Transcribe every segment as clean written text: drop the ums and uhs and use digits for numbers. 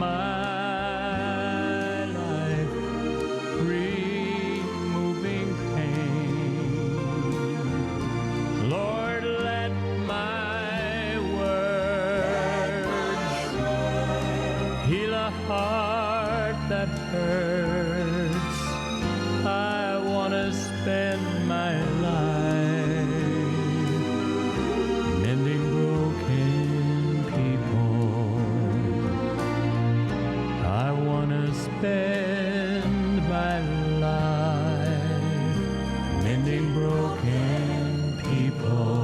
my life, removing pain. Lord, let my words heal a heart that hurts. I want to spend my life mending broken people. I want to spend my life mending broken people.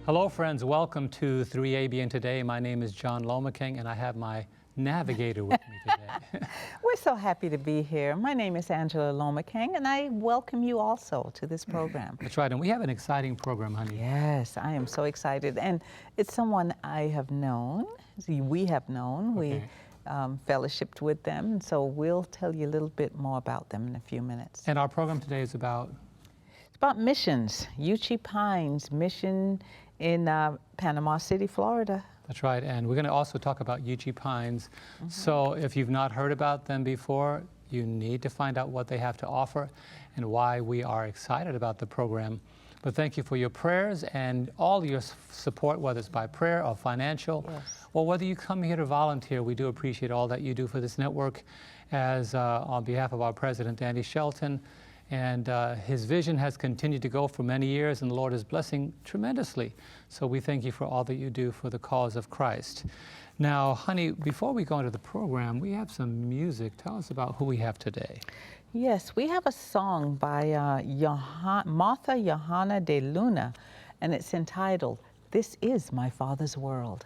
Hello friends, welcome to 3ABN Today. My name is John Lomacang and I have my navigator with me today. We're so happy to be here. My name is Angela Lomacang and I welcome you also to this program. That's right, and we have an exciting program, honey. Yes, I am so excited. And it's someone I have known, we have known, Okay. we fellowshipped with them, and so we'll tell you a little bit more about them in a few minutes. And our program today is about? It's about missions, Yuichi Pines mission in Panama City, Florida. That's right, and we're going to also talk about Uchee Pines. So if you've not heard about them before, you need to find out what they have to offer and why we are excited about the program. But thank you for your prayers and all your support, whether it's by prayer or financial, or whether you come here to volunteer. We do appreciate all that you do for this network, as on behalf of our president, Andy Shelton. And his vision has continued to go for many years, and the Lord is blessing tremendously. So we thank you for all that you do for the cause of Christ. Now, honey, before we go into the program, we have some music. Tell us about who we have today. Yes, we have a song by Martha Johanna de Luna, and it's entitled, "This Is My Father's World."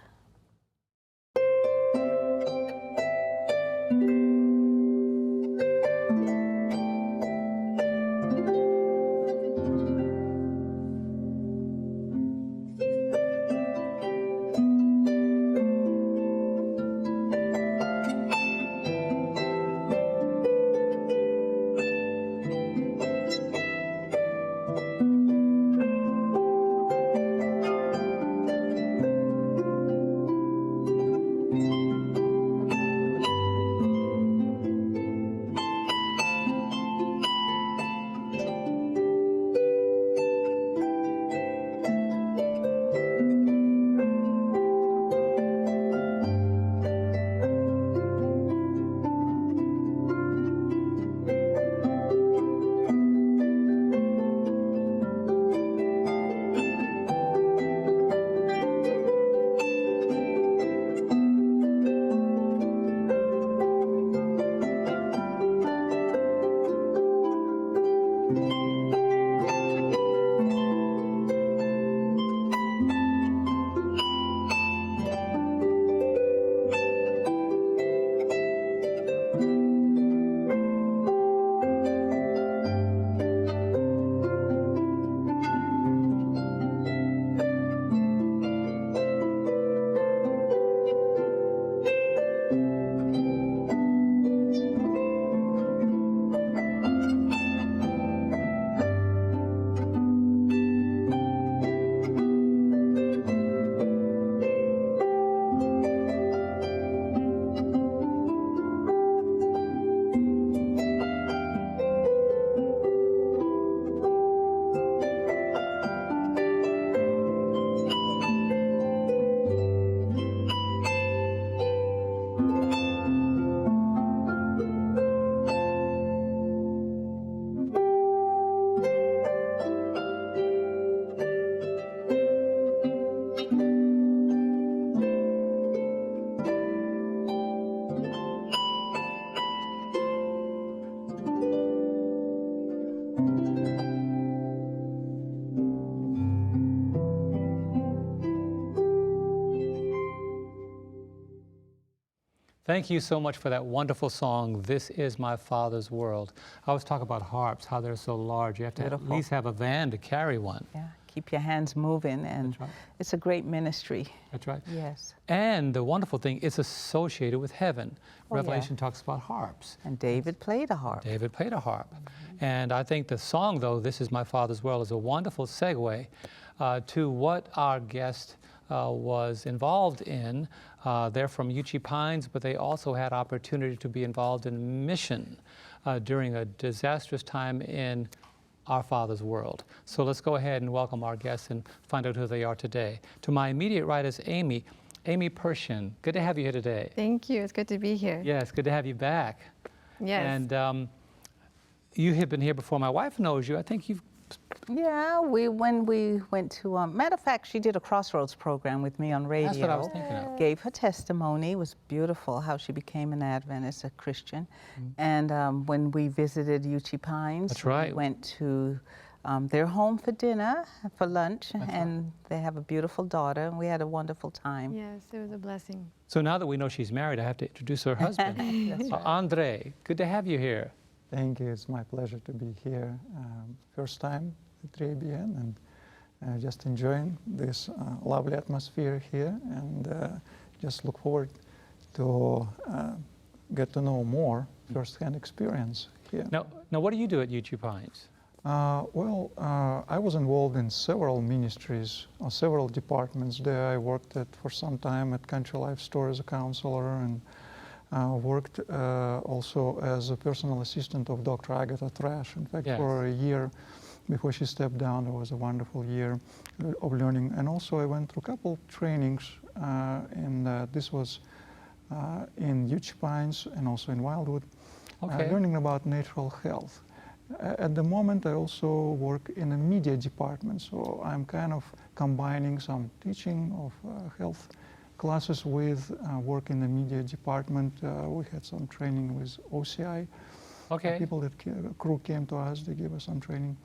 Thank you so much for that wonderful song, "This Is My Father's World." I always talk about harps, how they're so large. You have to at least have a van to carry one. Yeah, keep your hands moving, and That's right. it's a great ministry. That's right. Yes. And the wonderful thing, it's associated with heaven. Oh, yeah. Revelation talks about harps. And David played a harp. David played a harp. And I think the song, though, This Is My Father's World, is a wonderful segue to what our guest was involved in. They're from Yuichi Pines, but they also had opportunity to be involved in mission during a disastrous time in our Father's world. So let's go ahead and welcome our guests and find out who they are today. To my immediate right is Amy Pershin. Good to have you here today. Thank you. It's good to be here. Yes, good to have you back. Yes. And you have been here before. My wife knows you. I think you've... Yeah, when we went to, matter of fact, she did a Crossroads program with me on radio. That's what I was thinking of. Gave her testimony. It was beautiful how she became an Adventist, a Christian. And when we visited Uchee Pines, That's right. we went to their home for dinner, for lunch, and they have a beautiful daughter, and we had a wonderful time. Yes, it was a blessing. So now that we know she's married, I have to introduce her husband. That's right. Andre, good to have you here. Thank you. It's my pleasure to be here. First time at 3ABN, and just enjoying this lovely atmosphere here, and just look forward to get to know more firsthand experience here. Now, what do you do at Yuichi Pines? I was involved in several ministries or several departments there. I worked for some time at Country Life Store as a counselor, and worked also as a personal assistant of Dr. Agatha Thrash. In fact, Yes. for a year before she stepped down, it was a wonderful year of learning. And also I went through a couple of trainings, and this was in Yuichi Pines and also in Wildwood, learning about natural health. At the moment, I also work in a media department, so I'm kind of combining some teaching of health classes with work in the media department. We had some training with OCI. People that crew came to us, they gave us some training.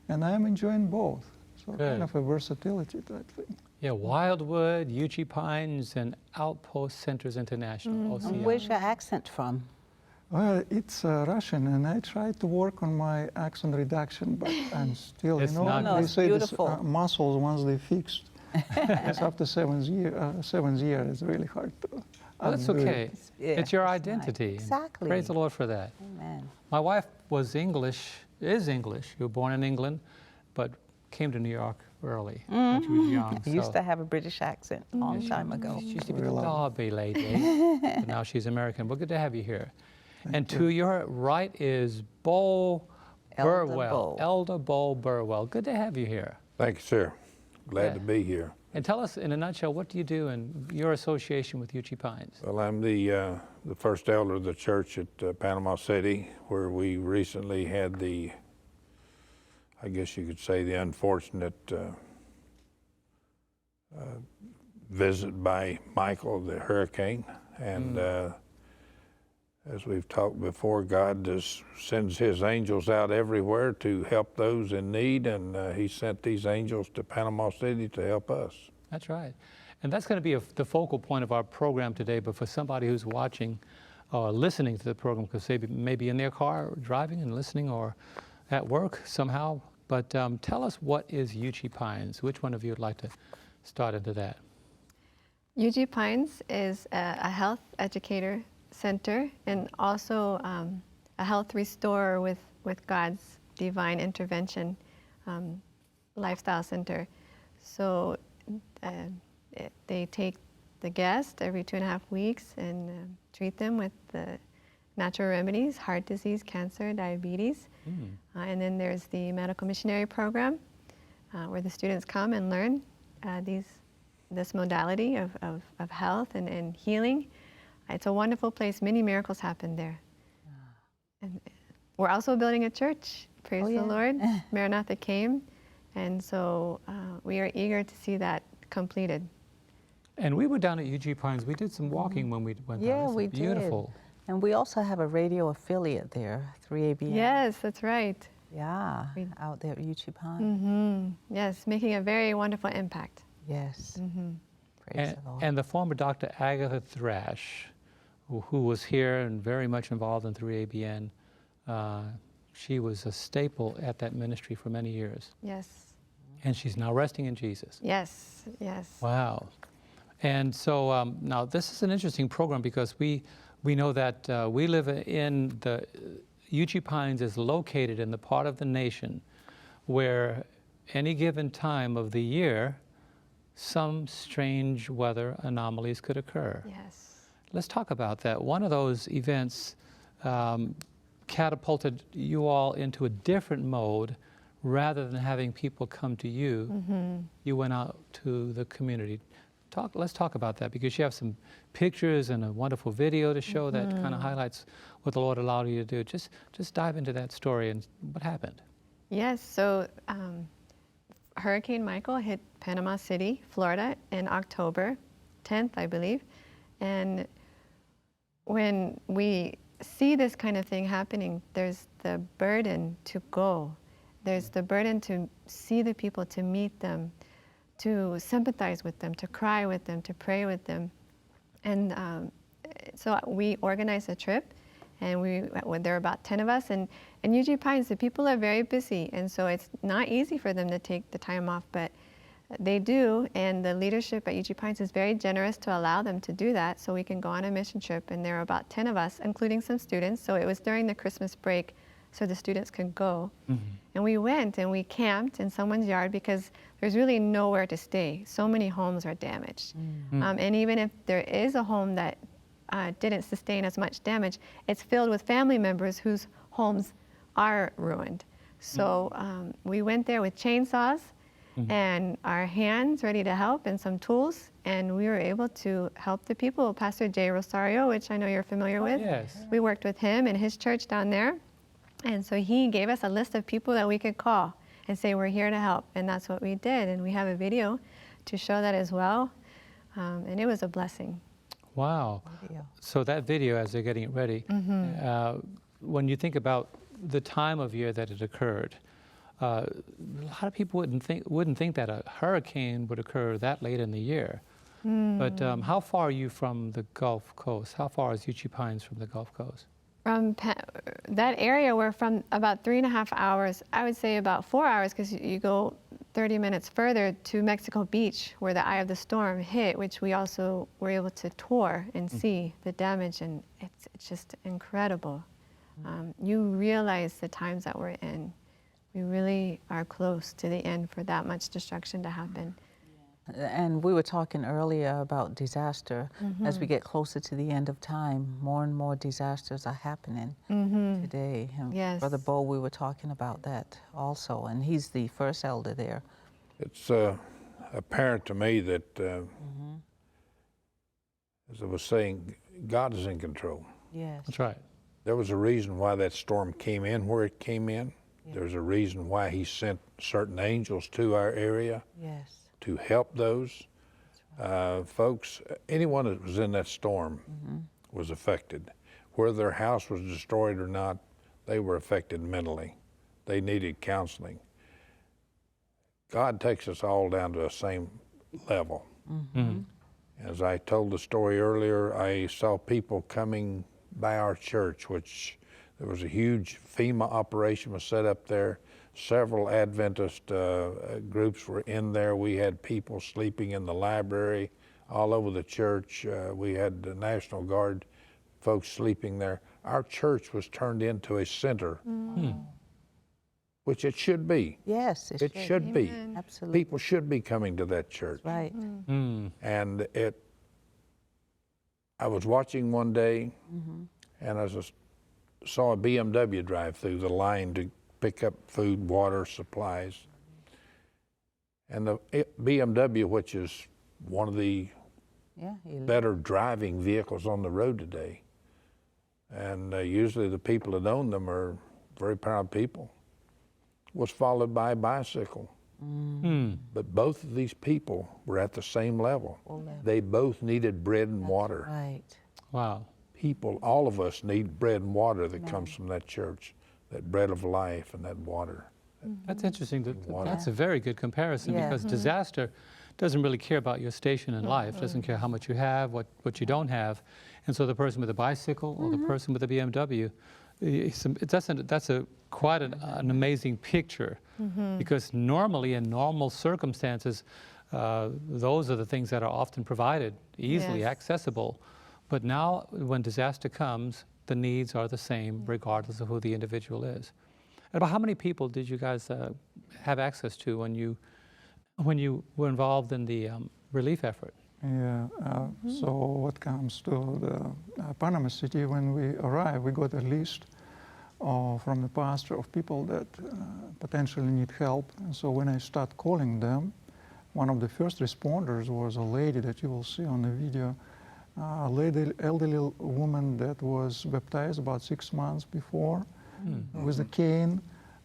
And I'm enjoying both. So kind of a versatility type thing. Yeah, Wildwood, Yuichi Pines, and Outpost Centers International, OCI. And where's your accent from? Well, it's Russian, and I try to work on my accent reduction, but I'm still, It's not they it's say beautiful. this, muscles, once they're fixed, it's after seventh year, it's really hard to That's undo it. okay. It's your identity. Exactly. Praise the Lord for that. Amen. My wife is English. You were born in England, but came to New York early when she was young. I used to have a British accent a long time ago. She used to be the Real Derby lady, but now she's American. Well, good to have you here. And to your right is Bo Elder Burwell. Bo. Elder Bo Burwell. Good to have you here. Thank you, sir. Glad Yeah. to be here. And tell us in a nutshell, what do you do in your association with Yuichi Pines? Well, I'm the first elder of the church at Panama City, where we recently had the, I guess you could say, the unfortunate visit by Michael, the hurricane. And as we've talked before, God just sends his angels out everywhere to help those in need, and he sent these angels to Panama City to help us. That's right. And that's going to be the focal point of our program today, but for somebody who's watching or listening to the program, because they may be in their car driving and listening, or at work somehow, but tell us, what is Yuichi Pines? Which one of you would like to start into that? Yuichi Pines is a health educator center, and also a health restorer with God's divine intervention lifestyle center. So they take the guest every 2.5 weeks and treat them with the natural remedies: heart disease, cancer, diabetes. And then there's the medical missionary program where the students come and learn this modality of health and healing. It's a wonderful place. Many miracles happen there. And we're also building a church. Praise the Lord. Maranatha came. And so we are eager to see that completed. And we were down at Yuichi Pines. We did some walking when we went down. Yeah, It's we beautiful. did. And we also have a radio affiliate there, 3ABN. Yes, that's right. Yeah, out there at Yuichi Pines. Yes, making a very wonderful impact. Yes. Praise the Lord. And the former Dr. Agatha Thrash, who was here and very much involved in 3ABN, she was a staple at that ministry for many years. Yes. And she's now resting in Jesus. Yes, yes. Wow. And so now this is an interesting program because we know that we live in the, Uchee Pines is located in the part of the nation where any given time of the year, some strange weather anomalies could occur. Yes. Let's talk about that. One of those events catapulted you all into a different mode. Rather than having people come to you, you went out to the community. Let's talk about that because you have some pictures and a wonderful video to show that kind of highlights what the Lord allowed you to do. Just dive into that story and what happened. Yes, so Hurricane Michael hit Panama City, Florida in October 10th, I believe. And when we see this kind of thing happening, there's the burden to go. There's the burden to see the people, to meet them, to sympathize with them, to cry with them, to pray with them. And so we organized a trip, and there were about 10 of us. And in Yuichi Pines, the people are very busy, and so it's not easy for them to take the time off, but they do, and the leadership at Yuichi Pines is very generous to allow them to do that so we can go on a mission trip. And there were about 10 of us, including some students, so it was during the Christmas break so the students could go. And we went and we camped in someone's yard because there's really nowhere to stay. So many homes are damaged. And even if there is a home that didn't sustain as much damage, it's filled with family members whose homes are ruined. So we went there with chainsaws and our hands ready to help and some tools, and we were able to help the people. Pastor Jay Rosario, which I know you're familiar with, Yes. we worked with him and his church down there. And so he gave us a list of people that we could call and say, we're here to help. And that's what we did. And we have a video to show that as well. And it was a blessing. Wow. So that video, as they're getting it ready, when you think about the time of year that it occurred, a lot of people wouldn't think that a hurricane would occur that late in the year. But how far are you from the Gulf Coast? How far is Yuichi Pines from the Gulf Coast? From that area, we're from about 3.5 hours. I would say about 4 hours because you go 30 minutes further to Mexico Beach where the eye of the storm hit, which we also were able to tour and see the damage, and it's just incredible. You realize the times that we're in. We really are close to the end for that much destruction to happen. And we were talking earlier about disaster. As we get closer to the end of time, more and more disasters are happening today. And Yes. Brother Bo, we were talking about that also, and he's the first elder there. It's apparent to me that, as I was saying, God is in control. Yes. That's right. There was a reason why that storm came in where it came in. There's a reason why he sent certain angels to our area. Yes. To help those folks. Anyone that was in that storm was affected. Whether their house was destroyed or not, they were affected mentally. They needed counseling. God takes us all down to the same level. As I told the story earlier, I saw people coming by our church, which there was a huge FEMA operation was set up there. Several Adventist groups were in there. We had people sleeping in the library all over the church. We had the National Guard folks sleeping there. Our church was turned into a center, which it should be. Yes, It should be. Absolutely. People should be coming to that church. Right. And I was watching one day, and I saw a BMW drive through the line to pick up food, water, supplies. And the BMW, which is one of the better driving vehicles on the road today, and usually the people that own them are very proud people, was followed by a bicycle. But both of these people were at the same level. They both needed bread and water. Right. Wow. People, all of us need bread and water that comes from that church, that bread of life and that water. That's interesting. That's a very good comparison because disaster doesn't really care about your station in life, doesn't care how much you have, what you don't have. And so the person with a bicycle or the person with a BMW that's quite an amazing picture, because normally in normal circumstances, those are the things that are often provided, easily accessible. But now when disaster comes, the needs are the same regardless of who the individual is. And about how many people did you guys have access to when you were involved in the relief effort? Yeah, so what comes to the Panama City, when we arrived, we got a list from the pastor of people that potentially need help. And so when I start calling them, one of the first responders was a lady that you will see on the video, elderly woman that was baptized about 6 months before with a cane.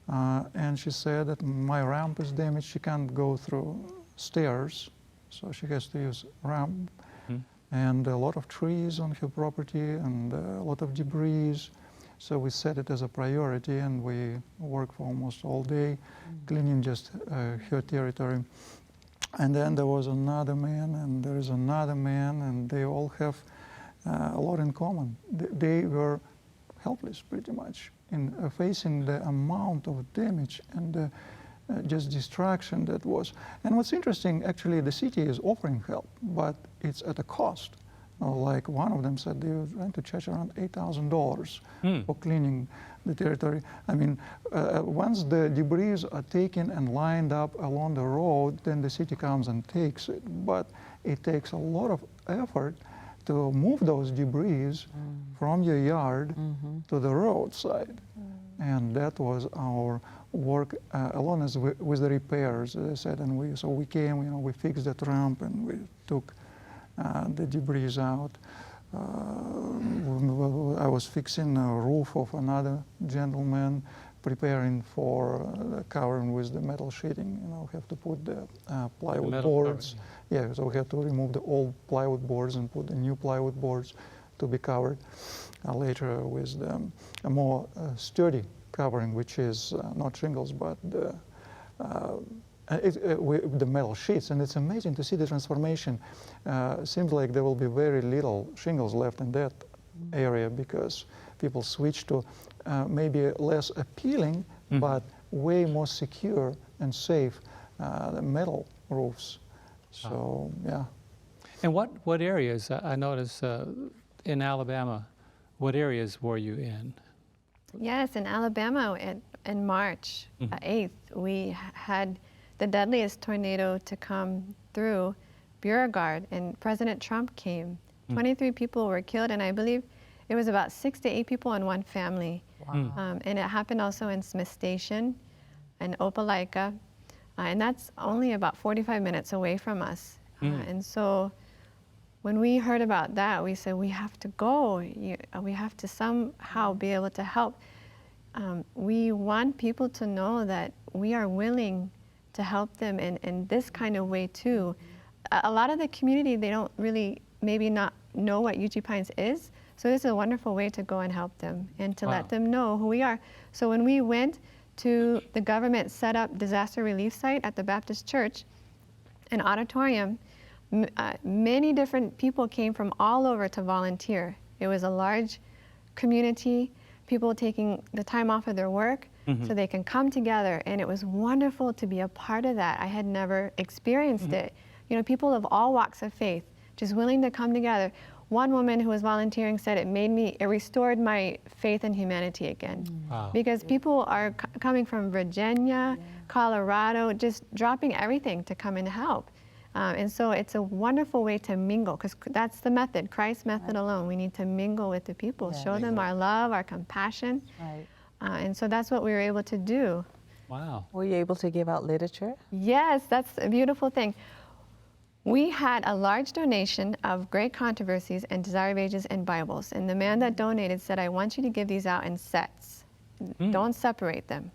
And she said that my ramp is damaged, she can't go through stairs, so she has to use ramp. And a lot of trees on her property and a lot of debris. So we set it as a priority, and we worked for almost all day cleaning just her territory. And then there was another man, and there is another man, and they all have a lot in common. They were helpless, pretty much, in facing the amount of damage and just destruction that was. And what's interesting, actually, the city is offering help, but it's at a cost. Like one of them said, they were trying to charge around $8,000 for cleaning the territory. I mean, once the debris are taken and lined up along the road, then the city comes and takes it. But it takes a lot of effort to move those debris from your yard to the roadside. And that was our work, along with the repairs, as I said. And we came, we fixed that ramp, and we took the debris out. I was fixing a roof of another gentleman, preparing for covering with the metal sheeting. Have to put the plywood boards. Yeah, so we had to remove the old plywood boards and put the new plywood boards to be covered later with a more sturdy covering, which is not shingles, but the metal sheets. And it's amazing to see the transformation. Seems like there will be very little shingles left in that area, because people switch to maybe less appealing, but way more secure and safe the metal roofs. So, yeah. And what areas, I noticed in Alabama, what areas were you in? Yes, in Alabama in March 8th, we had the deadliest tornado to come through Beauregard, and President Trump came. 23 people were killed, and I believe it was about 6 to 8 people in one family. Wow. And it happened also in Smith Station and Opelika, and that's only about 45 minutes away from us. And so when we heard about that, we said, we have to go. We have to somehow be able to help. We want people to know that we are willing to help them in this kind of way too. A lot of the community, they don't really maybe not know what Yuichi Pines is, so this is a wonderful way to go and help them and to let them know who we are. So when we went to the government set up disaster relief site at the Baptist Church, an auditorium, many different people came from all over to volunteer. It was a large community, people taking the time off of their work so they can come together, and it was wonderful to be a part of that. I had never experienced it. People of all walks of faith just willing to come together. One woman who was volunteering said it restored my faith in humanity again. Wow. Because people are coming from Virginia, Colorado, just dropping everything to come and help. And so it's a wonderful way to mingle, because that's the method, Christ's method alone. We need to mingle with the people, show them our love, our compassion. Right. And so that's what we were able to do. Wow. Were you able to give out literature? Yes, that's a beautiful thing. We had a large donation of Great Controversies and Desire of Ages and Bibles. And the man that donated said, I want you to give these out in sets. Don't separate them.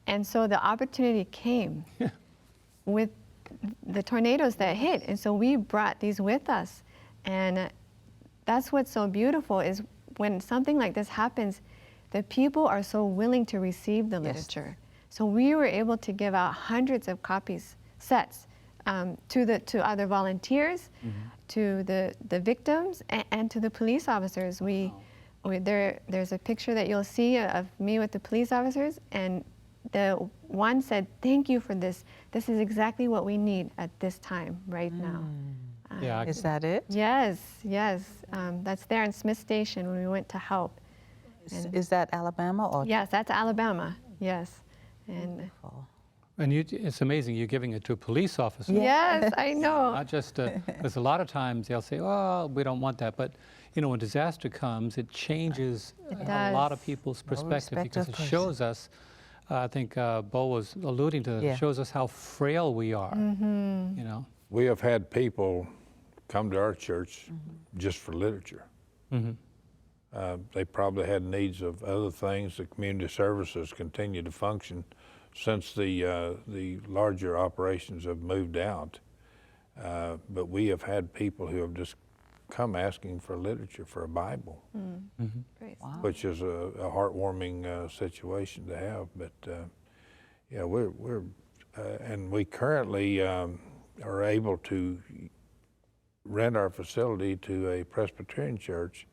And so the opportunity came with the tornadoes that hit. And so we brought these with us. And that's what's so beautiful, is when something like this happens, the people are so willing to receive the literature. So we were able to give out hundreds of copies, sets, to other volunteers, to the victims, and to the police officers. We there's a picture that you'll see of me with the police officers, and the one said, "Thank you for this. This is exactly what we need at this time, right now." Yeah, Is that it? Yes, yes. That's there in Smith Station when we went to help. Is that Alabama or? Yes, that's Alabama. Yes, and and it's amazing you're giving it to a police officer. yes, I know. Not just because a lot of times they'll say, "Oh, we don't want that," but you know, when disaster comes, it changes a lot of people's perspective because it shows us. I think Bo was alluding to. It shows us how frail we are. You know, We have had people come to our church just for literature. They probably had needs of other things. The community services continue to function since the larger operations have moved out. But we have had people who have just come asking for literature, for a Bible, which is a heartwarming situation to have. But yeah, and we currently are able to rent our facility to a Presbyterian church,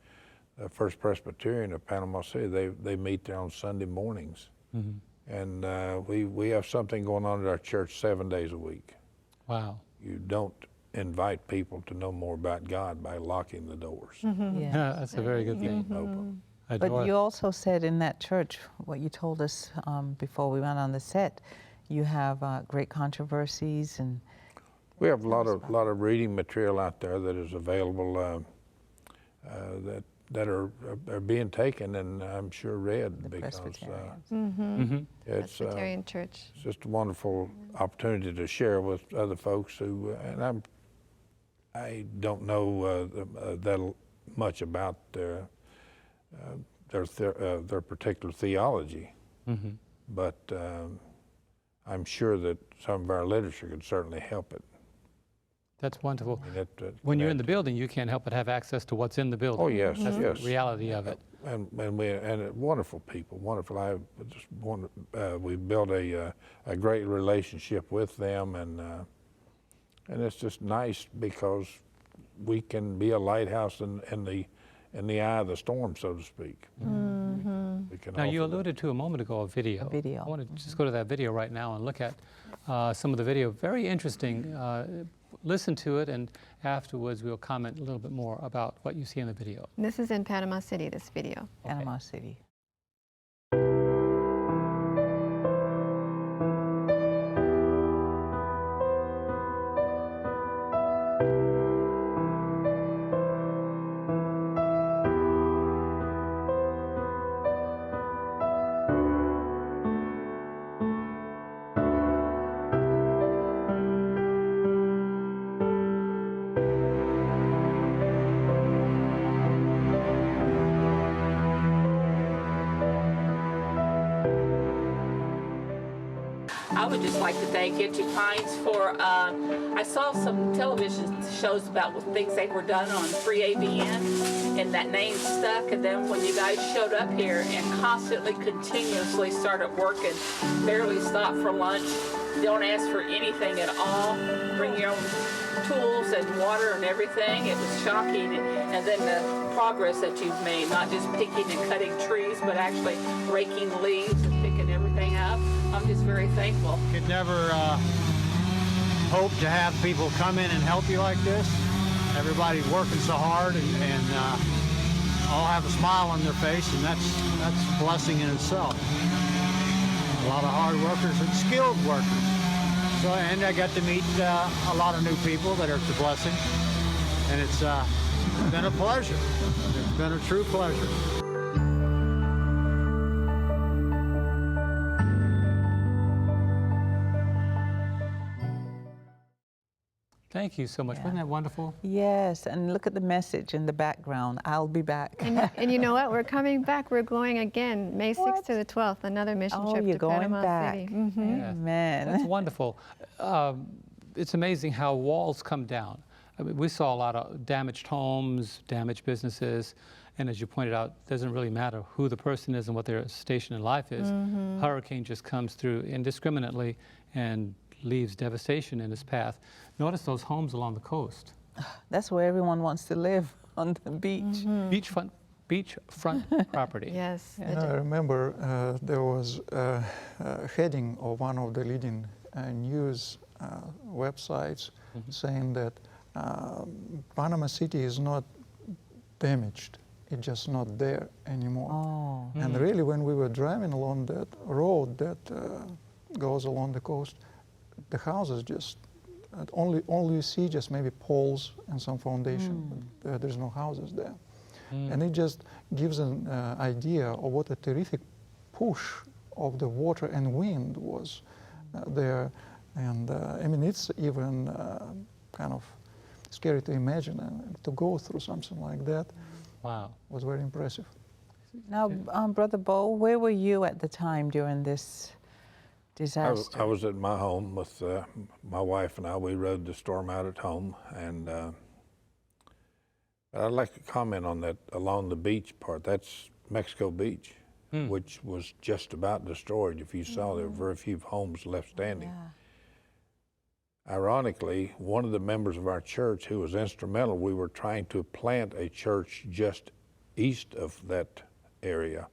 First Presbyterian of Panama City. They meet there on Sunday mornings. And we have something going on at our church 7 days a week. wow. You don't invite people to know more about God by locking the doors. Yeah, that's a very good thing. Open. But you also said in that church, what you told us before we went on the set, you have great controversies and. We have a lot of reading material out there that is available that are being taken and I'm sure read because it's Presbyterian Church. It's just a wonderful opportunity to share with other folks who, and I don't know that much about their particular theology, but I'm sure that some of our literature could certainly help it. That's wonderful. When you're in the building, you can't help but have access to what's in the building. Oh yes, That's yes. the reality of it. And wonderful people, wonderful. We built a great relationship with them, and it's just nice because we can be a lighthouse in the eye of the storm, so to speak. We can Now you offer alluded to a moment ago a video. A video. I want to just go to that video right now and look at some of the video. Very interesting. Listen to it, and afterwards we'll comment a little bit more about what you see in the video. This is in Panama City, this video. Panama City. I would just like to thank Yuichi Pines for, I saw some television shows about things they were done on free AVN, and that name stuck, and then when you guys showed up here and constantly, continuously started working, barely stopped for lunch, don't ask for anything at all, bring your own tools and water and everything, it was shocking, and then the progress that you've made, not just picking and cutting trees, but actually raking leaves and picking everything up. I'm just very thankful. Could never hope to have people come in and help you like this. Everybody's working so hard and all have a smile on their face, and that's a blessing in itself. A lot of hard workers and skilled workers. So, and I got to meet a lot of new people that are a blessing, and it's been a pleasure. It's been a true pleasure. Thank you so much. Wasn't that wonderful? Yes, and look at the message in the background. I'll be back. And you know what? We're coming back. We're going again, May 6th to the 12th, another mission trip you're to going Panama back. City. Yes. Amen. That's wonderful. It's amazing how walls come down. I mean, we saw a lot of damaged homes, damaged businesses, and as you pointed out, it doesn't really matter who the person is and what their station in life is. Hurricane just comes through indiscriminately and leaves devastation in its path. Notice those homes along the coast. That's where everyone wants to live, on the beach. Beachfront beachfront property. Yes. And I remember there was a heading of one of the leading news websites saying that Panama City is not damaged. It's just not there anymore. Oh. And really, when we were driving along that road that goes along the coast, the houses just, only you see just maybe poles and some foundation, but there's no houses there. And it just gives an idea of what a terrific push of the water and wind was there. And I mean, it's even kind of scary to imagine, and to go through something like that. Wow. Was very impressive. Now, Brother Bo, where were you at the time during this disaster? I was at my home with my wife and I. We rode the storm out at home, and I'd like to comment on that along the beach part. That's Mexico Beach, which was just about destroyed. If you saw, there were very few homes left standing. Yeah. Ironically, one of the members of our church who was instrumental, we were trying to plant a church just east of that area.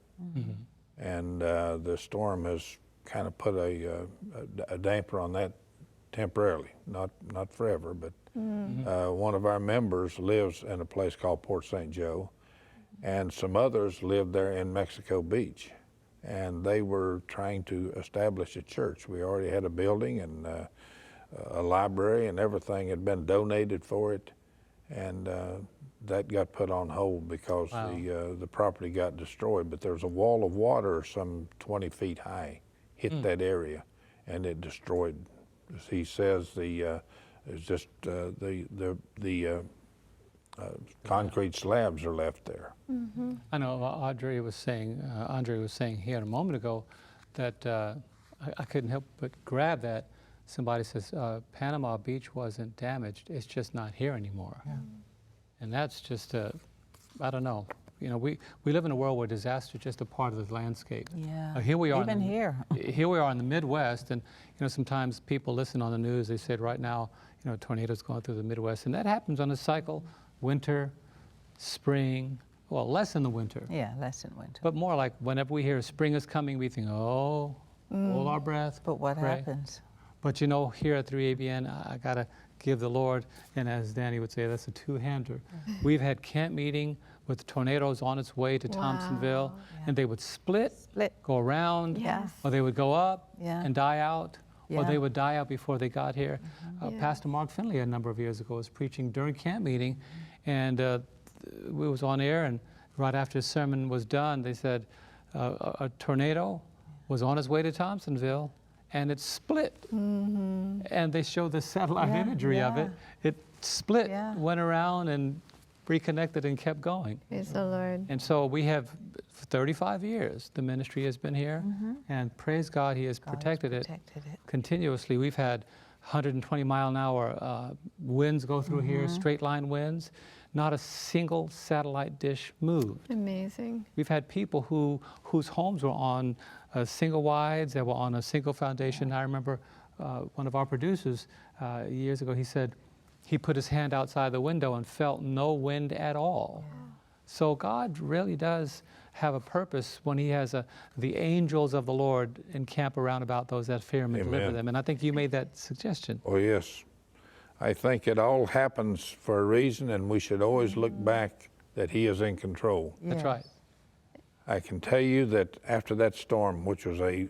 And the storm has kind of put a damper on that temporarily, not forever, but one of our members lives in a place called Port St. Joe, and some others lived there in Mexico Beach, and they were trying to establish a church. We already had a building and a library, and everything had been donated for it, and that got put on hold because the property got destroyed. But there's a wall of water some 20 feet high hit that area, and it destroyed. As he says, it's just the concrete slabs are left there. I know Andre was saying here a moment ago that I couldn't help but grab that. Somebody says Panama Beach wasn't damaged, it's just not here anymore. And that's just, I don't know. You know, we live in a world where disaster is just a part of the landscape. Yeah. Here we are. Even here. Here we are in the Midwest, and you know, sometimes people listen on the news. They said right now, you know, tornadoes going through the Midwest, and that happens on a cycle: winter, spring. Well, less in the winter. Yeah, less in winter. But more like whenever we hear spring is coming, we think, oh, hold our breath. But what pray. happens? But you know, here at 3ABN, I gotta give the Lord, and as Danny would say, that's a two-hander. We've had camp meeting with tornadoes on its way to Thompsonville, and they would split, go around, or they would go up and die out, or they would die out before they got here. Pastor Mark Finley a number of years ago was preaching during camp meeting, and we was on air, and right after his sermon was done, they said a tornado was on its way to Thompsonville, and it split. And they showed the satellite imagery of it. It split, went around and reconnected and kept going. Praise the Lord. And so we have, for 35 years, the ministry has been here, and praise God, He has protected it continuously. We've had 120-mile-an-hour winds go through here, straight line winds. Not a single satellite dish moved. Amazing. We've had people whose homes were on single wides, that were on a single foundation. I remember one of our producers years ago, he said he put his hand outside the window and felt no wind at all. So God really does have a purpose when He has the angels of the Lord encamp around about those that fear Him and deliver them. And I think you made that suggestion. Oh, yes. I think it all happens for a reason, and we should always look back that He is in control. That's right. I can tell you that after that storm, which was a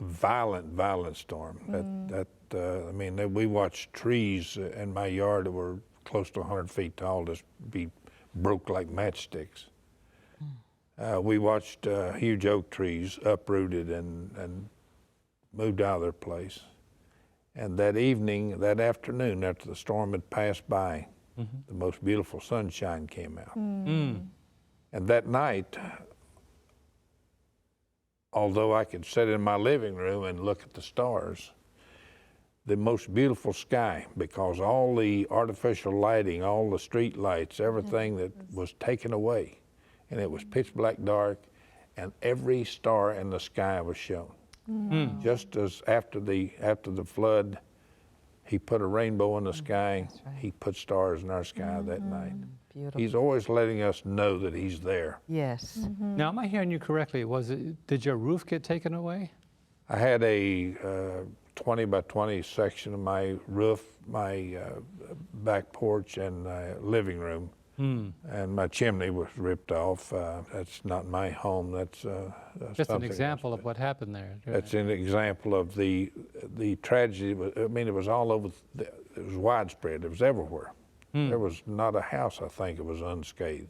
violent storm, I mean, we watched trees in my yard that were close to 100 feet tall just be broke like matchsticks. We watched huge oak trees uprooted and moved out of their place. And that evening, that afternoon, after the storm had passed by, the most beautiful sunshine came out. And that night, although I could sit in my living room and look at the stars, the most beautiful sky, because all the artificial lighting, all the street lights, everything that was taken away, and it was pitch black dark, and every star in the sky was shown. Just as after the flood, He put a rainbow in the sky, He put stars in our sky that night. Beautiful. He's always letting us know that he's there. Yes. Now, am I hearing you correctly? Did your roof get taken away? I had a 20 by 20 section of my roof, my back porch and living room. And my chimney was ripped off. That's not my home. That's just an example of what happened there. That's an example of the tragedy. I mean, it was all over. It was widespread. It was everywhere. There was not a house, I think, it was unscathed.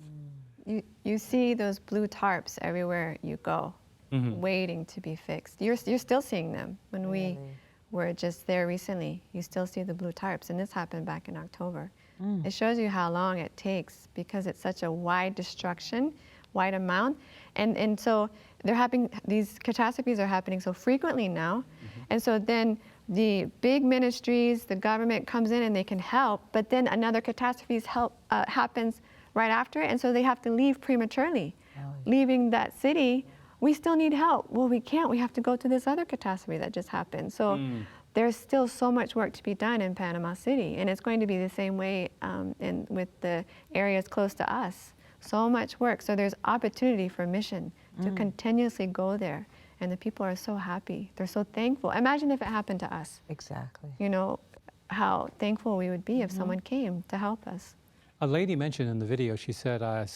You see those blue tarps everywhere you go, waiting to be fixed. You're still seeing them. When we were just there recently, you still see the blue tarps, and this happened back in October. It shows you how long it takes because it's such a wide destruction, wide amount. And so these catastrophes are happening so frequently now. And so then the big ministries, the government comes in and they can help, but then another catastrophe happens right after it, and so they have to leave prematurely. Leaving that city, we still need help. Well, we can't. We have to go to this other catastrophe that just happened. So there's still so much work to be done in Panama City, and it's going to be the same way with the areas close to us. So much work. So there's opportunity for mission to continuously go there, and the people are so happy. They're so thankful. Imagine if it happened to us. Exactly. You know, how thankful we would be if someone came to help us. A lady mentioned in the video, she said, I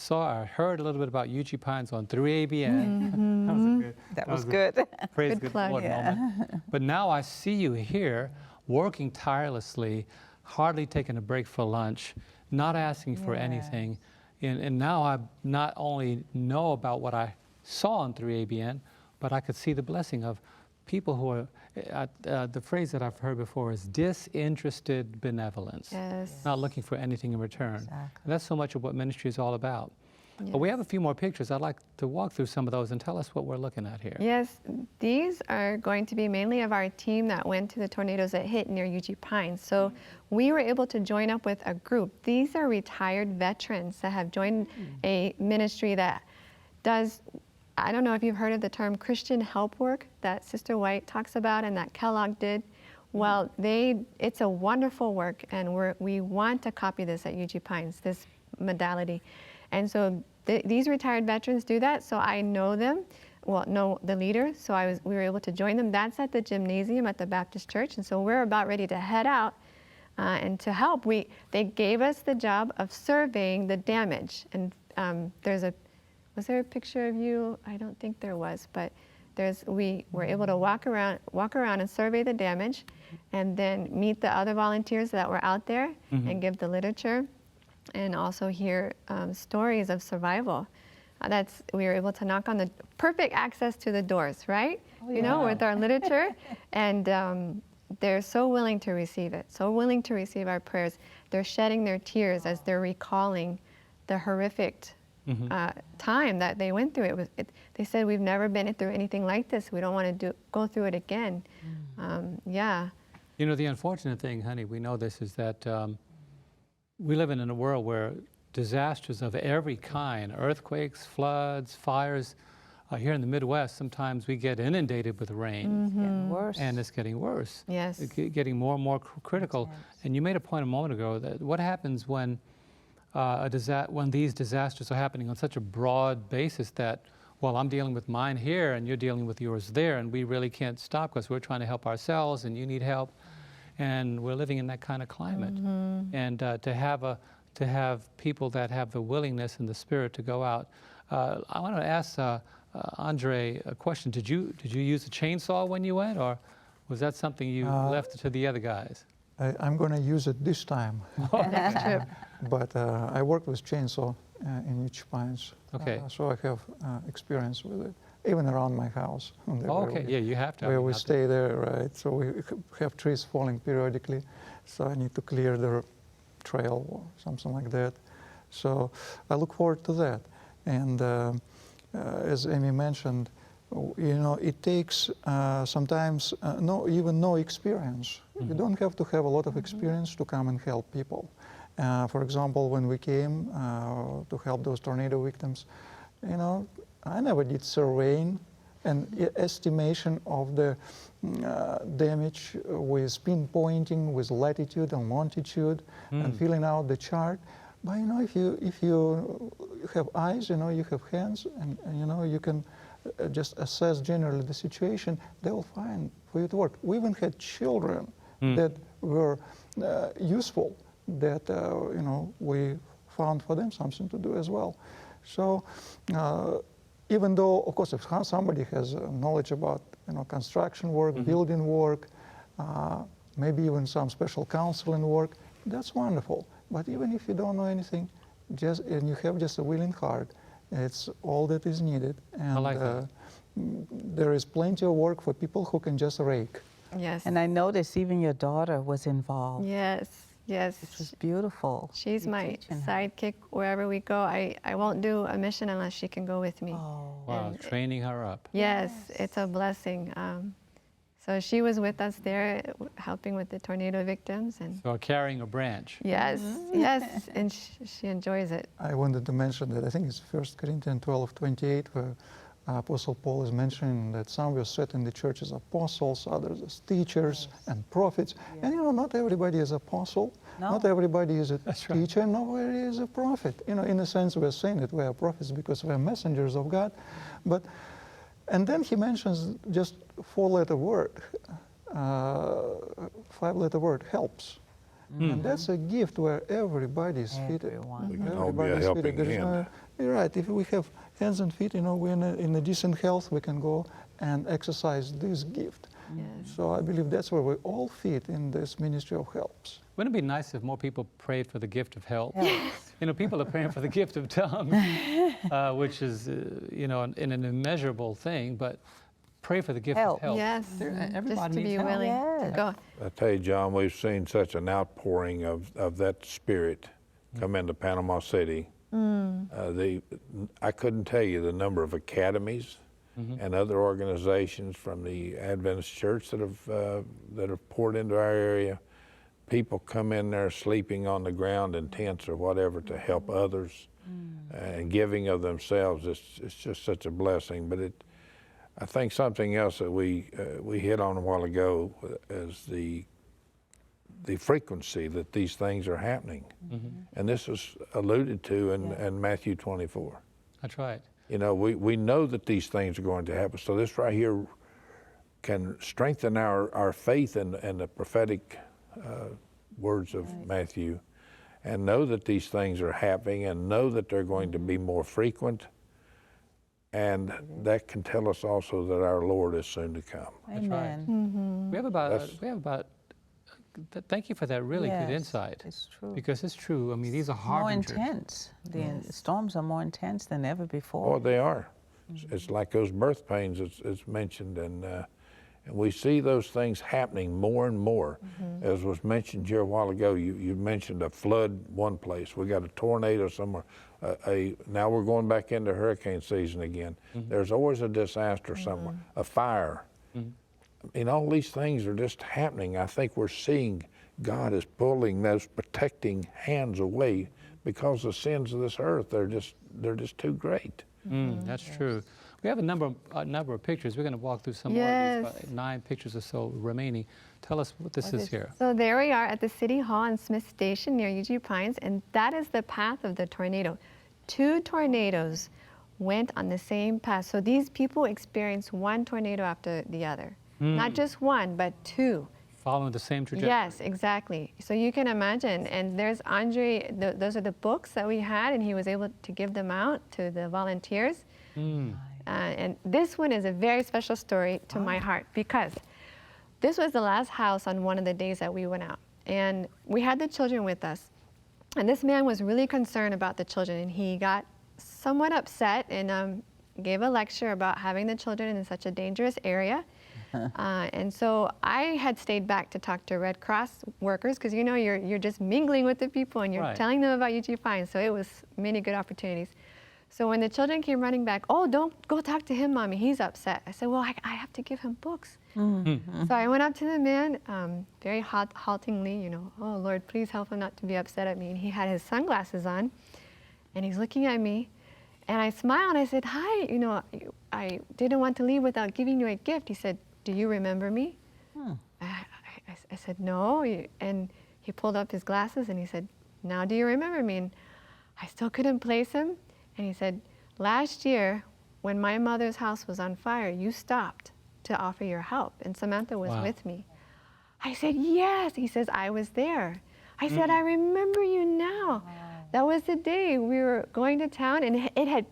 heard a little bit about Yuichi Pines on 3ABN. That was good. Praise Good good plug. Lord moment. But now I see you here working tirelessly, hardly taking a break for lunch, not asking for anything. And now I not only know about what I saw on 3ABN, but I could see the blessing of people who are, the phrase that I've heard before is disinterested benevolence. Yes. Not looking for anything in return. Exactly. And that's so much of what ministry is all about. But we have a few more pictures. I'd like to walk through some of those and tell us what we're looking at here. Yes, these are going to be mainly of our team that went to the tornadoes that hit near Uchee Pines. So we were able to join up with a group. These are retired veterans that have joined a ministry that does, I don't know if you've heard of the term Christian help work that Sister White talks about and that Kellogg did. Well, it's a wonderful work, and we want to copy this at Yuichi Pines, this modality. And so these retired veterans do that, so I know them, know the leader, so we were able to join them. That's at the gymnasium at the Baptist Church, and so we're about ready to head out and to help. They gave us the job of surveying the damage, and was there a picture of you? I don't think there was, but we were able to walk around and survey the damage, and then meet the other volunteers that were out there and give the literature, and also hear stories of survival. We were able to knock on the perfect access to the doors, right? You know, with our literature, and they're so willing to receive it, so willing to receive our prayers. They're shedding their tears as they're recalling the horrific time that they went through. They said, we've never been through anything like this. We don't want to go through it again. You know, the unfortunate thing, honey, we know this, is that we live in a world where disasters of every kind, earthquakes, floods, fires, here in the Midwest, sometimes we get inundated with rain. It's getting worse. And it's getting worse. Yes. It's getting more and more critical. And you made a point a moment ago that what happens when these disasters are happening on such a broad basis that, well, I'm dealing with mine here and you're dealing with yours there, and we really can't stop because we're trying to help ourselves and you need help, and we're living in that kind of climate. And to have people that have the willingness and the spirit to go out. I want to ask Andre a question. Did you use a chainsaw when you went, or was that something you left to the other guys? I'm going to use it this time. Next trip. But I worked with chainsaw in Uchee Pines. Okay. So I have experience with it, even around my house. Yeah, you have to. Where we stay there, right? So we have trees falling periodically, so I need to clear the trail or something like that. So I look forward to that. And as Amy mentioned, you know, it takes sometimes no experience. You don't have to have a lot of experience to come and help people. For example, when we came to help those tornado victims, you know, I never did surveying and estimation of the damage with pinpointing, with latitude and longitude, and filling out the chart. But you know, if you have eyes, you know, you have hands, and you know, you can just assess generally the situation, they will find for you to work. We even had children that were useful, that you know, we found for them something to do as well. So even though, of course, if somebody has knowledge about, you know, construction work, building work, maybe even some special counseling work, that's wonderful. But even if you don't know anything, and you have just a willing heart, it's all that is needed. And I like that. there is plenty of work for people who can just rake. Yes. And I noticed even your daughter was involved. Yes, yes. Which was beautiful. She's You my teaching her. sidekick wherever we go. I won't do a mission unless she can go with me. Oh. Wow, And- training her up. Yes, it's a blessing. So she was with us there, helping with the tornado victims, and So carrying a branch. yes, yes, and she enjoys it. I wanted to mention that I think it's 1 Corinthians 12:28, where Apostle Paul is mentioning that some were set in the church as apostles, others as teachers and prophets. And you know, not everybody is apostle, No. not everybody is a That's right. teacher, nobody is a prophet. You know, in a sense, we're saying that we are prophets because we're messengers of God. But, and then he mentions just 4-letter word, 5-letter word, helps. And that's a gift where everybody is fitted. Everyone. We can all be a Everybody is helping fitted. There is hand. you're right. If we have hands and feet, you know, we're in a decent health, we can go and exercise this gift. Yes. So I believe that's where we all fit in this ministry of helps. Wouldn't it be nice if more people prayed for the gift of help? You know, people are praying for the gift of tongues, which is, you know, an immeasurable thing, but pray for the gift Help. of help. Yes, Everybody just to needs be help. willing to Yes. go. I tell you, John, we've seen such an outpouring of that spirit come into Panama City. I couldn't tell you the number of academies and other organizations from the Adventist church that have poured into our area. People come in there sleeping on the ground in tents or whatever to help others, and giving of themselves. It's just such a blessing. But I think something else that we hit on a while ago is the frequency that these things are happening. And this is alluded to in Matthew 24. That's right. You know, we know that these things are going to happen. So this right here can strengthen our faith in the prophetic words of Matthew, and know that these things are happening, and know that they're going to be more frequent. And that can tell us also that our Lord is soon to come. That's right. Amen. We have about, thank you for that really good Yes, insight. It's true. Because it's true. I mean, these are More harbingers. intense. The storms are more intense than ever before. Oh, they are. It's like those birth pains it's mentioned, and we see those things happening more and more. As was mentioned here a while ago, you mentioned a flood one place. We got a tornado somewhere. Now we're going back into hurricane season again. There's always a disaster somewhere, a fire. And all these things are just happening. I think we're seeing God is pulling those protecting hands away because the sins of this earth, they're just too great. That's true. We have a number of pictures. We're going to walk through some more of these, about 9 pictures or so remaining. Tell us what this is here. So there we are at the City Hall in Smith Station near Yuichi Pines, and that is the path of the tornado. 2 tornadoes went on the same path. So these people experienced one tornado after the other. Not just one, but 2. Following the same trajectory. Yes, exactly. So you can imagine, and there's Andre, those are the books that we had, and he was able to give them out to the volunteers. And this one is a very special story to my heart, because this was the last house on one of the days that we went out. And we had the children with us. And this man was really concerned about the children, and he got somewhat upset and gave a lecture about having the children in such a dangerous area. And so I had stayed back to talk to Red Cross workers, because you know you're just mingling with the people and you're telling them about Yuichi Pines. So it was many good opportunities. So when the children came running back, oh, don't go talk to him, Mommy, he's upset. I said, well, I have to give him books. So I went up to the man, very haltingly, you know, oh, Lord, please help him not to be upset at me. And he had his sunglasses on, and he's looking at me. And I smiled. I said, hi, you know, I didn't want to leave without giving you a gift. He said, do you remember me? I said, no. And he pulled up his glasses and he said, now do you remember me? And I still couldn't place him. And he said, last year, when my mother's house was on fire, you stopped to offer your help, and Samantha was with me. I said, yes. He says, I was there. I said, I remember you now. That was the day we were going to town, and it had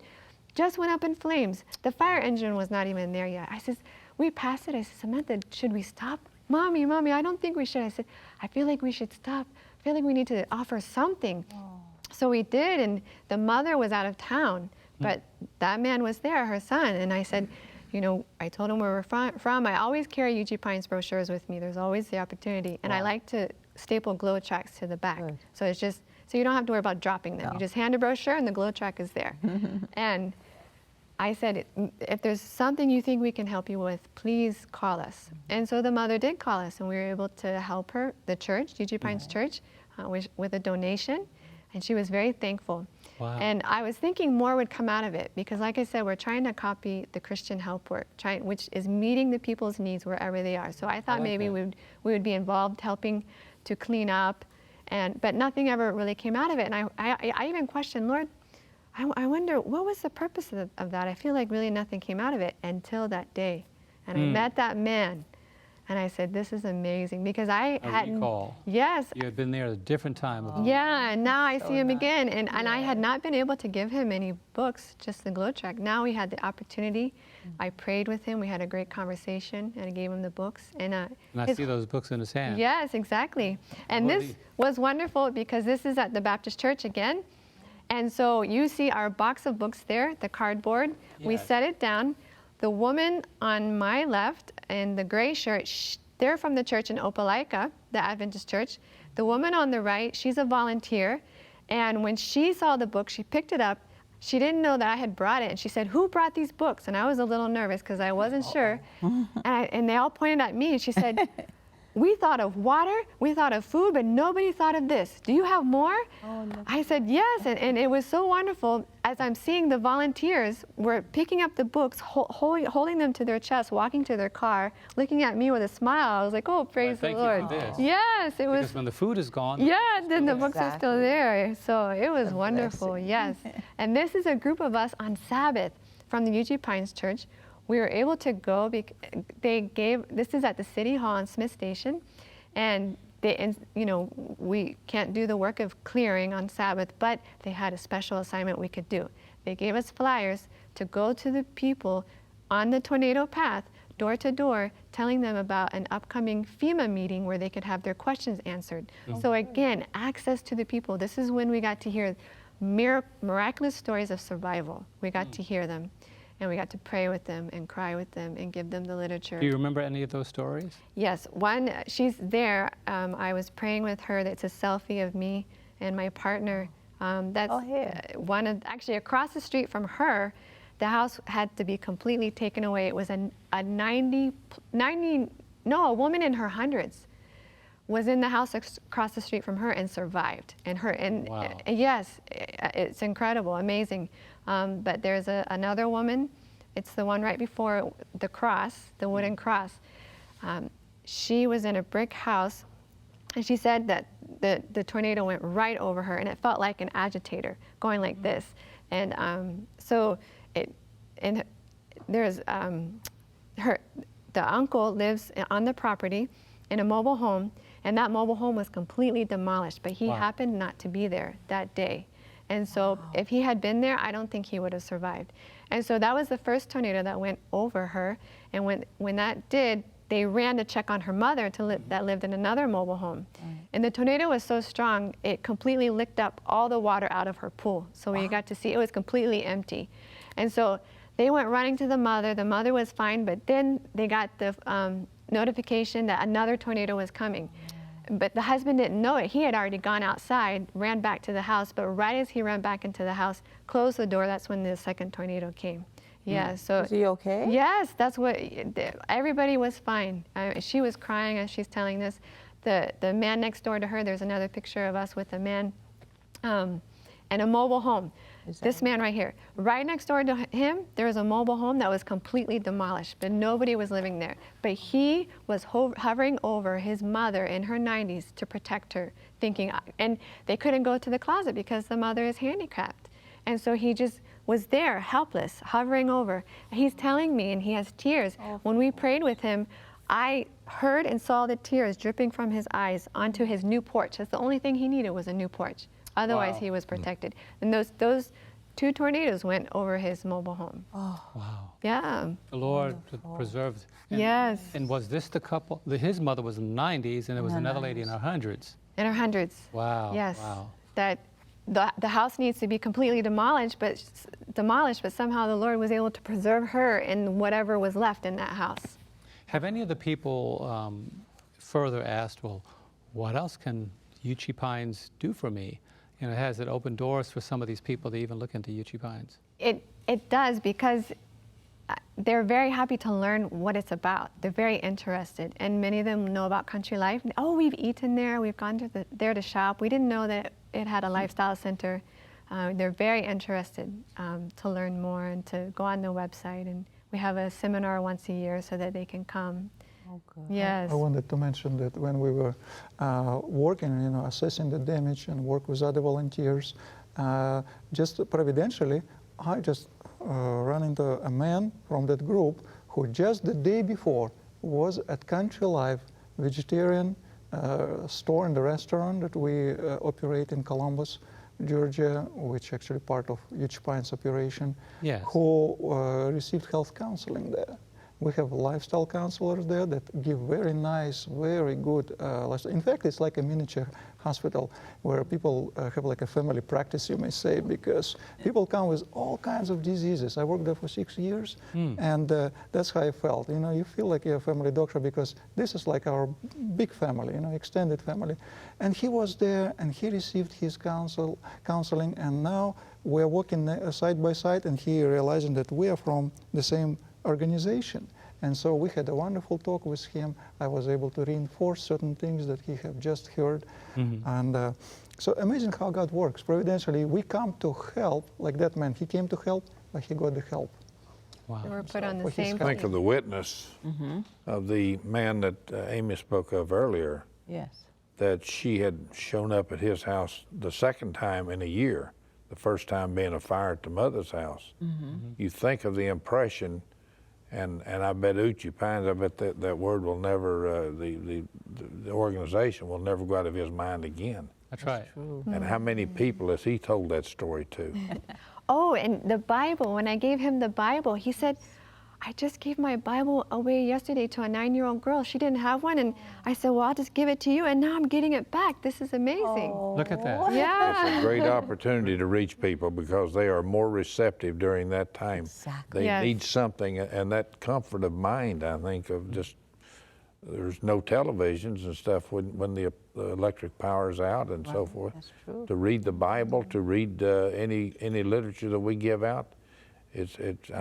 just went up in flames. The fire engine was not even there yet. I said, we passed it. I said, Samantha, should we stop? Mommy, I don't think we should. I said, I feel like we should stop. I feel like we need to offer something. So we did, and the mother was out of town, but that man was there, her son. And I said, you know, I told him where we're from. I always carry Yuichi Pines brochures with me. There's always the opportunity. And I like to staple glow tracks to the back. Good. So it's just, so you don't have to worry about dropping them. No. You just hand a brochure and the glow track is there. And I said, if there's something you think we can help you with, please call us. And so the mother did call us, and we were able to help her, the church, Yuichi Pines Church, with a donation. And she was very thankful. Wow. And I was thinking more would come out of it, because like I said, we're trying to copy the Christian help work, which is meeting the people's needs wherever they are. So I thought maybe we would be involved helping to clean up, but nothing ever really came out of it. And I even questioned, Lord, I wonder, what was the purpose of that? I feel like really nothing came out of it until that day. And I met that man. And I said, this is amazing, because I hadn't. Recall. Yes. You had been there at a different time. Yeah, and now I see him again. And I had not been able to give him any books, just the glow track. Now we had the opportunity. I prayed with him. We had a great conversation, and I gave him the books. And I see those books in his hand. Yes, exactly. And this was wonderful, because this is at the Baptist Church again. And so you see our box of books there, the cardboard. Yes. We set it down. The woman on my left in the gray shirt, they're from the church in Opelika, the Adventist church. The woman on the right, she's a volunteer. And when she saw the book, she picked it up. She didn't know that I had brought it. And she said, who brought these books? And I was a little nervous because I wasn't sure. And they all pointed at me. And she said, we thought of water, we thought of food, but nobody thought of this. Do you have more? Oh, no. I said, yes, and it was so wonderful. As I'm seeing the volunteers were picking up the books, holding them to their chest, walking to their car, looking at me with a smile. I was like, oh, praise the Lord. Thank you for this. Yes, it was. Because when the food is gone. Yeah, then the books are still there. So it was wonderful, yes. And this is a group of us on Sabbath from the Yuichi Pines Church. We were able to go, this is at the City Hall on Smith Station, and we can't do the work of clearing on Sabbath, but they had a special assignment we could do. They gave us flyers to go to the people on the tornado path, door to door, telling them about an upcoming FEMA meeting where they could have their questions answered. So again, access to the people. This is when we got to hear miraculous stories of survival. We got to hear them. And we got to pray with them and cry with them and give them the literature. Do you remember any of those stories? Yes, one, she's there. I was praying with her. It's a selfie of me and my partner. That's one of, actually across the street from her, the house had to be completely taken away. It was a woman in her hundreds was in the house across the street from her and survived. Wow. Yes, it's incredible, amazing. But there's another woman, it's the one right before the cross, the wooden cross. She was in a brick house, and she said that the tornado went right over her, and it felt like an agitator going like this. And there's the uncle lives on the property in a mobile home, and that mobile home was completely demolished, but he happened not to be there that day. And so if he had been there, I don't think he would have survived. And so that was the first tornado that went over her. And when that did, they ran to check on her mother that lived in another mobile home. And the tornado was so strong, it completely licked up all the water out of her pool. So we got to see it was completely empty. And so they went running to the mother. The mother was fine, but then they got the notification that another tornado was coming. But the husband didn't know it. He had already gone outside, ran back to the house, but right as he ran back into the house, closed the door, that's when the second tornado came. Yeah, so. Was he okay? Yes, that's what, everybody was fine. She was crying as she's telling this. The man next door to her, there's another picture of us with a man. and a mobile home. Is that This man right here, right next door to him, there was a mobile home that was completely demolished, but nobody was living there. But he was hovering over his mother in her 90s to protect her, thinking, and they couldn't go to the closet because the mother is handicapped. And so he just was there, helpless, hovering over. He's telling me, and he has tears. When we prayed with him, I heard and saw the tears dripping from his eyes onto his new porch. That's the only thing he needed was a new porch. Otherwise, he was protected. And those 2 tornadoes went over his mobile home. Oh, Wow. Yeah. The Lord preserved. And, Yes. And was this the couple? His mother was in the 90s, and there was In the another lady in her hundreds. In her hundreds. Wow. Yes. Wow. That the house needs to be completely demolished, but somehow the Lord was able to preserve her and whatever was left in that house. Have any of the people further asked, well, what else can Yuichi Pines do for me? You know, has it opened doors for some of these people to even look into Yuichi Pines? It does, because they're very happy to learn what it's about. They're very interested, and many of them know about Country Life. Oh, we've eaten there, we've gone to there to shop. We didn't know that it had a lifestyle center. They're very interested to learn more and to go on the website, and we have a seminar once a year so that they can come. oh, good. Yes. I wanted to mention that when we were working, assessing the damage and work with other volunteers, just providentially, I just ran into a man from that group who just the day before was at Country Life vegetarian store and the restaurant that we operate in Columbus, Georgia, which actually part of Yuichi Pines operation, Yes. who received health counseling there. We have lifestyle counselors there that give very nice, very good lifestyle. In fact, it's like a miniature hospital where people have like a family practice, you may say, because people come with all kinds of diseases. I worked there for 6 years, and that's how I felt. You feel like you're a family doctor because this is like our big family, extended family. And he was there, and he received his counseling, and now we're working side by side, and he realizing that we are from the same organization. And so we had a wonderful talk with him. I was able to reinforce certain things that he had just heard. And so amazing how God works. Providentially, we come to help, like that man. He came to help, but he got the help. Wow. They were put on the for his same Think team. of the witness of the man that Amy spoke of earlier, Yes. that she had shown up at his house the second time in a year, the first time being a fire at the mother's house. You think of the impression, and I bet Uchee Pines, I bet that word will never, the organization will never go out of his mind again. That's right. True. And how many people has he told that story to? Oh, and the Bible, when I gave him the Bible, he said, I just gave my Bible away yesterday to a 9-year-old girl. She didn't have one, and I said, well, I'll just give it to you, and now I'm getting it back. This is amazing. Look at that. Yeah. It's a great opportunity to reach people because they are more receptive during that time. Exactly. They Yes. need something, and that comfort of mind, I think, of just, there's no televisions and stuff when the electric power's out and so forth. That's true. To read the Bible, to read any literature that we give out, I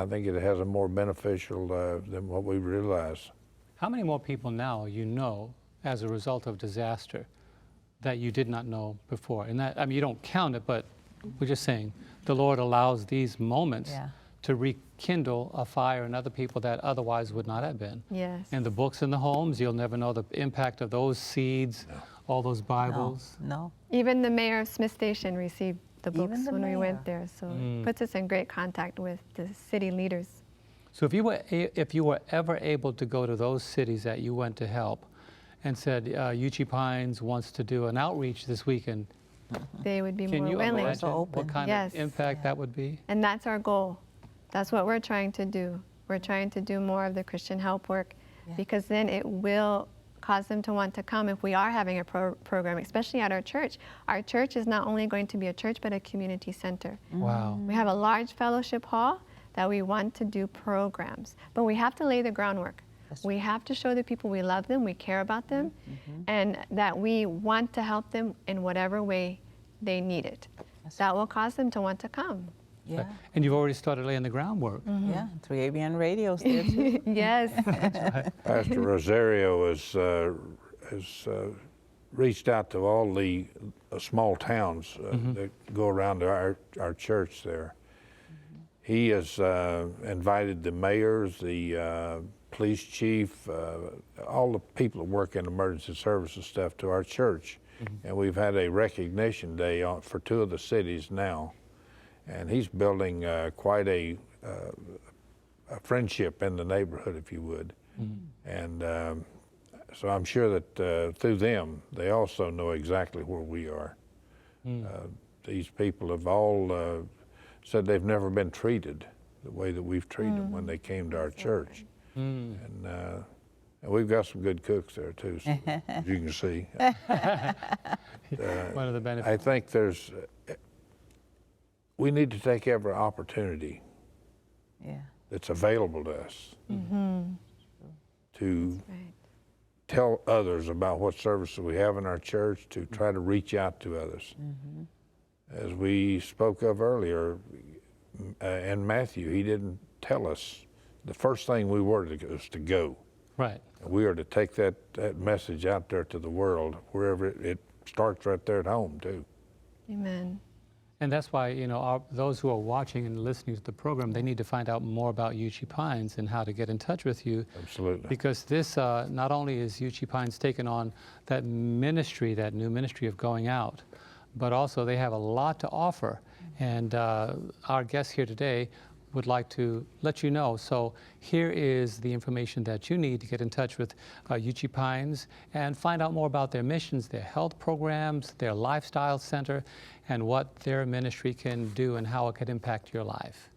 think it has a more beneficial than what we realize. How many more people now as a result of disaster that you did not know before? And that, I mean, you don't count it, but we're just saying the Lord allows these moments Yeah. to rekindle a fire in other people that otherwise would not have been. Yes. And the books in the homes, you'll never know the impact of those seeds, all those Bibles. No. Even the mayor of Smith Station received the Even books the when we mayor. went there, so it puts us in great contact with the city leaders. So if you were ever able to go to those cities that you went to help and said, Yuichi Pines wants to do an outreach this weekend, They would be can more you willing. imagine open. what kind Yes. of impact that would be? And that's our goal. That's what we're trying to do. We're trying to do more of the Christian help work, Yeah. because then it will cause them to want to come if we are having a program, especially at our church. Our church is not only going to be a church, but a community center. Wow. We have a large fellowship hall that we want to do programs, but we have to lay the groundwork. We have to show the people we love them, we care about them, and that we want to help them in whatever way they need it. That will cause them to want to come. Yeah. And you've already started laying the groundwork. Yeah. 3ABN radios there too. Yes. Pastor Rosario has reached out to all the small towns that go around our church there. He has invited the mayors, the police chief, all the people that work in emergency services stuff to our church. And we've had a recognition day for 2 of the cities now. And he's building quite a friendship in the neighborhood, if you would. And so I'm sure that through them, they also know exactly where we are. These people have all said they've never been treated the way that we've treated them when they came to our church. And we've got some good cooks there too, so, as you can see. One of the benefits. I think we need to take every opportunity that's available to us to tell others about what services we have in our church, to try to reach out to others. As we spoke of earlier in Matthew, he didn't tell us. The first thing we were to was to go. Right. We are to take that message out there to the world, wherever it starts right there at home too. Amen. And that's why, you know, those who are watching and listening to the program, they need to find out more about Yuichi Pines and how to get in touch with you. Absolutely. Because this, not only is Yuichi Pines taking on that ministry, that new ministry of going out, but also they have a lot to offer. And our guest here today would like to let you know. So here is the information that you need to get in touch with Yuichi Pines and find out more about their missions, their health programs, their lifestyle center, and what their ministry can do and how it can impact your life.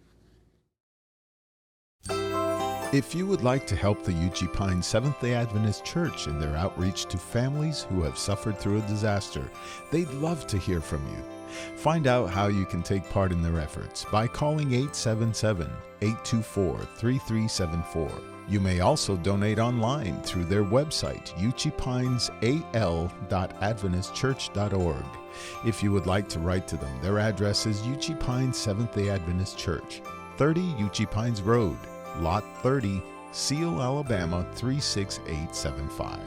If you would like to help the Yuichi Pines Seventh-day Adventist Church in their outreach to families who have suffered through a disaster, they'd love to hear from you. Find out how you can take part in their efforts by calling 877-824-3374. You may also donate online through their website, yuichipinesal.adventistchurch.org. If you would like to write to them, their address is Yuichi Pines Seventh-day Adventist Church, 30 Yuichi Pines Road, Lot 30, Seal, Alabama 36875.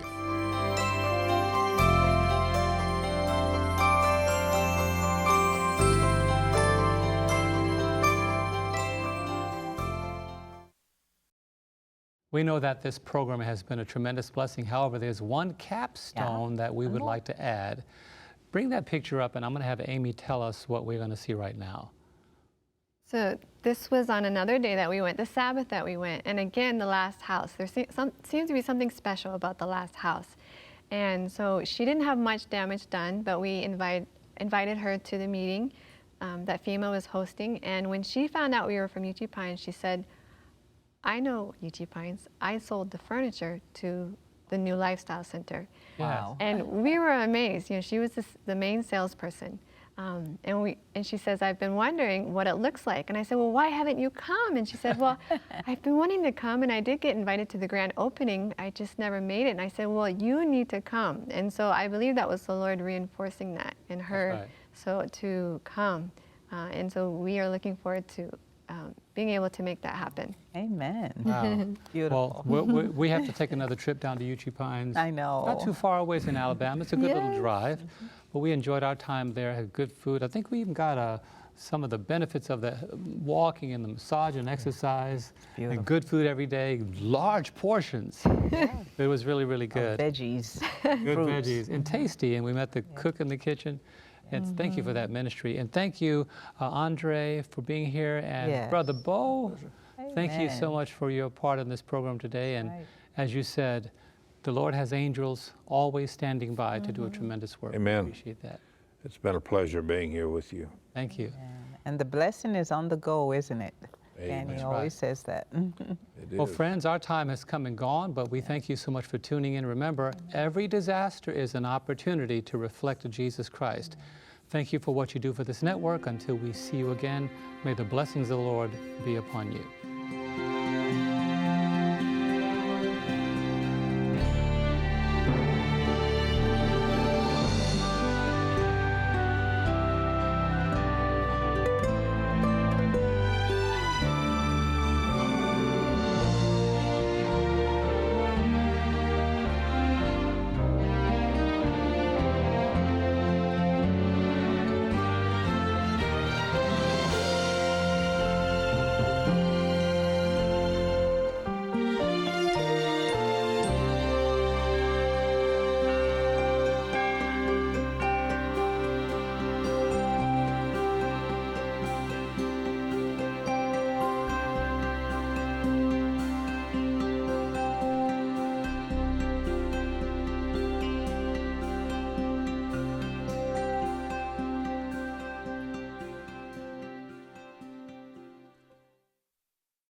We know that this program has been a tremendous blessing. However, there's one capstone that we would like to add. Bring that picture up, and I'm going to have Amy tell us what we're going to see right now. So this was on another day that we went, the Sabbath that we went. And again, the last house. There seems to be something special about the last house. And so she didn't have much damage done, but we invited her to the meeting that FEMA was hosting. And when she found out we were from Yuichi Pines, she said, I know Yuichi Pines. I sold the furniture to the new lifestyle center. Wow. And we were amazed. You know, she was the main salesperson. And she says, I've been wondering what it looks like. And I said, well, why haven't you come? And she said, well, I've been wanting to come, and I did get invited to the grand opening. I just never made it. And I said, well, you need to come. And so I believe that was the Lord reinforcing that in her, right. So to come. And so we are looking forward to being able to make that happen. Amen. Wow. Beautiful. Well, we have to take another trip down to Yuichi Pines. I know. Not too far away in Alabama. It's a good little Yes. drive. But we enjoyed our time there, had good food. I think we even got some of the benefits of the walking and the massage and exercise. Beautiful. And good food every day, large portions. It was really, really good. Veggies. Good fruits. veggies and tasty. And we met the cook in the kitchen. And thank you for that ministry. And thank you, Andre, for being here. And Yes. Brother Bo, thank you so Amen. much for your part in this program today. And Right. as you said, the Lord has angels always standing by to do a tremendous work. Amen. We appreciate that. It's been a pleasure being here with you. Thank you. And the blessing is on the go, isn't it? Amen. And he That's always right. says that. It Well, is. friends, our time has come and gone, but we thank you so much for tuning in. Remember, every disaster is an opportunity to reflect Jesus Christ. Thank you for what you do for this network. Until we see you again, may the blessings of the Lord be upon you.